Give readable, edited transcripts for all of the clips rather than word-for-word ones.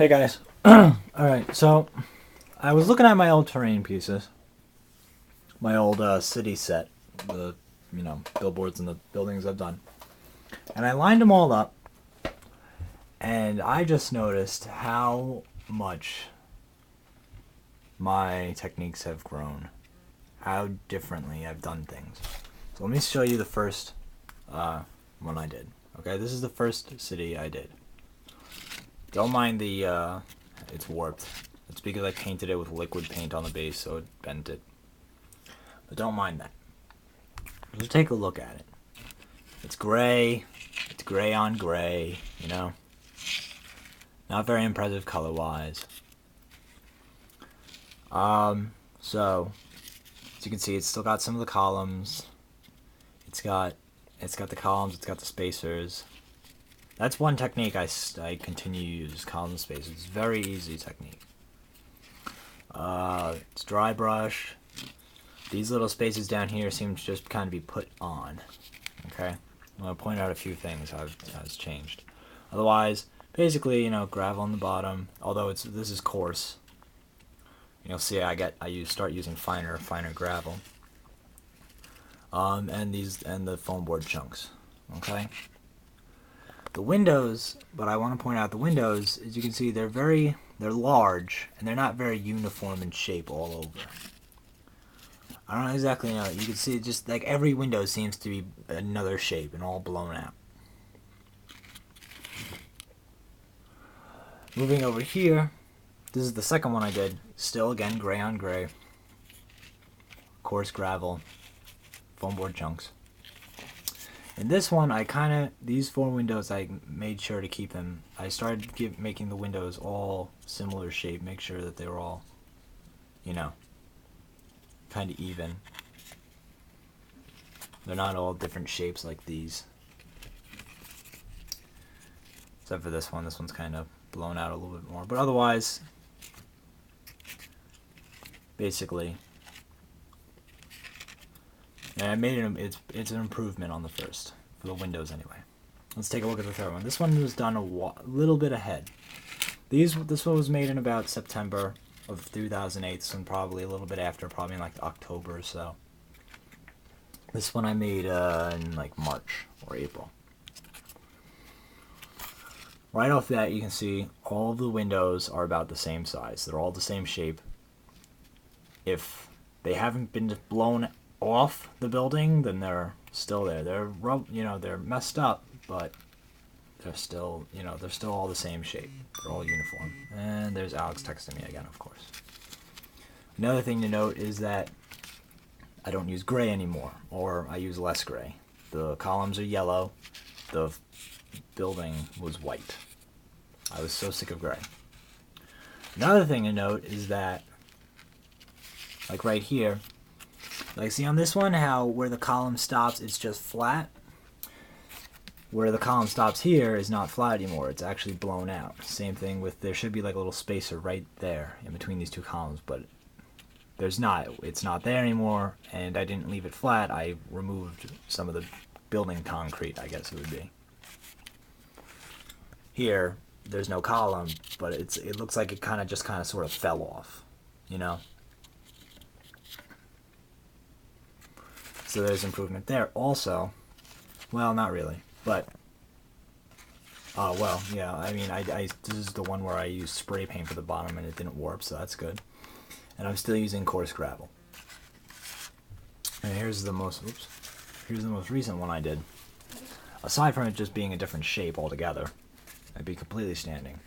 Hey guys. Alright, so I was looking at my old terrain pieces, my old city set, the billboards and the buildings I've done, and I lined them all up, and I just noticed how much my techniques have grown, how differently I've done things. So let me show you the first one I did. Okay, this is the first city I did. Don't mind the, it's warped. It's because I painted it with liquid paint on the base, so it bent it. But don't mind that. Just take a look at it. It's gray. It's gray on gray, you know? Not very impressive color-wise. So, as you can see, it's still got some of the columns. It's got the columns, it's got the spacers. That's one technique I continue to use, column spacers. It's a very easy technique. It's dry brush. These little spaces down here seem to just kind of be put on. Okay? I'm going to point out a few things has changed. Otherwise, basically, gravel on the bottom. Although this is coarse. You'll see I start using finer gravel. And the foam board chunks. Okay? The windows, but I want to point out the windows, as you can see, they're large, and they're not very uniform in shape all over. I don't exactly know. You can see just like every window seems to be another shape and all blown out. Moving over here, this is the second one I did. Still, again, gray on gray. Coarse gravel. Foam board chunks. In this one, these four windows, I made sure to keep them. I started making the windows all similar shape, make sure that they were all, kind of even. They're not all different shapes like these. Except for this one. This one's kind of blown out a little bit more. But otherwise, basically, and I made it. It's an improvement on the first for the windows anyway. Let's take a look at the third one. This one was done a little bit ahead. This one was made in about September of 2008. This one probably a little bit after, probably in like October or so. This one I made in like March or April. Right off that, you can see all of the windows are about the same size. They're all the same shape. If they haven't been blown off the building, then they're still there. They're messed up, but they're still all the same shape. They're all uniform. And there's Alex texting me again, of course. Another thing to note is that I don't use gray anymore, or I use less gray. The columns are yellow. The building was white. I was so sick of gray. Another thing to note is that, like right here, like see on this one how where the column stops it's just flat. Where the column stops here is not flat anymore, it's actually blown out. Same thing with, there should be like a little spacer right there in between these two columns, but it's not there anymore, and I didn't leave it flat. I removed some of the building concrete, I guess it would be. Here, there's no column, but it looks like it kind of sort of fell off, So there's improvement there. Also, well, not really, but, well, yeah, I mean, this is the one where I used spray paint for the bottom and it didn't warp, so that's good. And I'm still using coarse gravel. And here's the most recent one I did. Aside from it just being a different shape altogether, I'd be completely standing.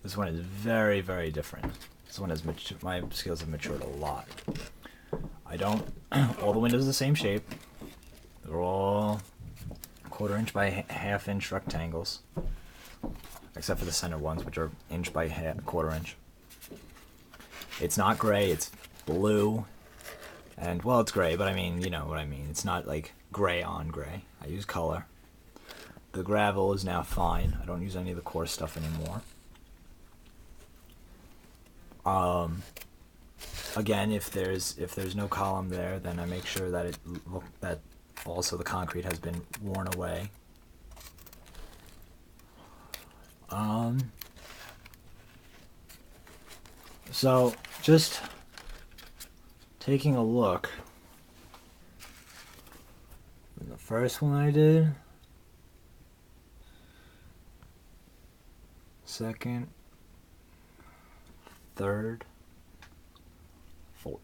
This one is very, very different. This one my skills have matured a lot. All the windows are the same shape. They're all 1/4 inch by 1/2 inch rectangles. Except for the center ones, which are inch by 1/4 inch. It's not gray, it's blue. And, well, it's gray, but I mean, you know what I mean. It's not like gray on gray. I use color. The gravel is now fine. I don't use any of the coarse stuff anymore. Again, if there's no column there, then I make sure that that also the concrete has been worn away. So, just taking a look. The first one I did. Second. Third. Fourth.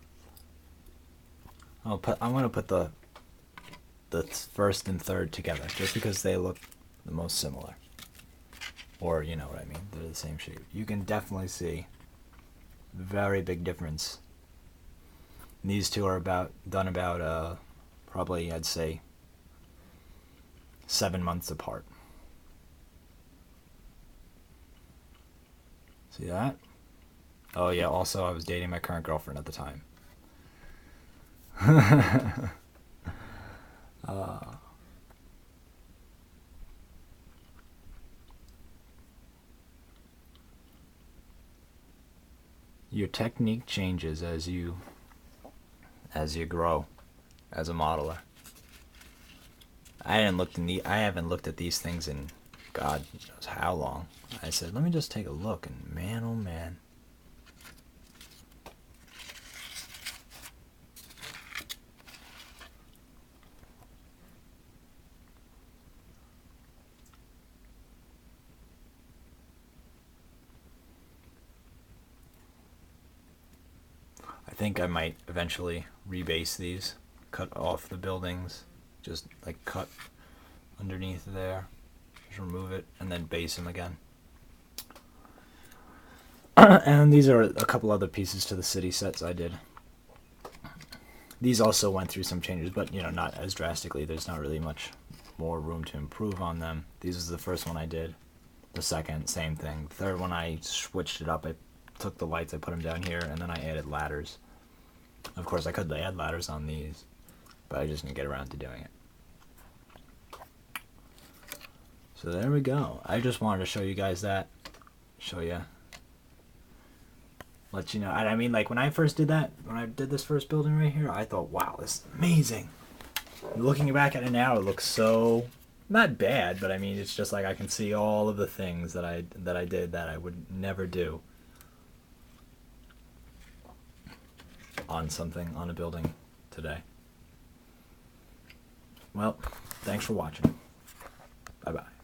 I'm gonna put the first and third together just because they look the most similar. Or you know what I mean. They're the same shape. You can definitely see very big difference. And these two are done about probably I'd say 7 months apart. See that? Oh yeah, also I was dating my current girlfriend at the time. Your technique changes as you grow as a modeler. I haven't looked at these things in God knows how long. I said, let me just take a look, and man, oh man. I think I might eventually rebase these, cut off the buildings, just like cut underneath there, just remove it, and then base them again. And these are a couple other pieces to the city sets I did. These also went through some changes, but you know, not as drastically. There's not really much more room to improve on them. This is the first one I did. The second, same thing. The third one I switched it up. I took the lights, I put them down here, and then I added ladders. Of course, I could add ladders on these, but I just didn't get around to doing it. So there we go. I just wanted to show you guys that. Show you. Let you know. I mean, like, when I first did that, when I did this first building right here, I thought, wow, this is amazing. Looking back at it now, it looks so, not bad, but I mean, it's just like I can see all of the things that I did that I would never do on a building today. Well, thanks for watching. Bye-bye.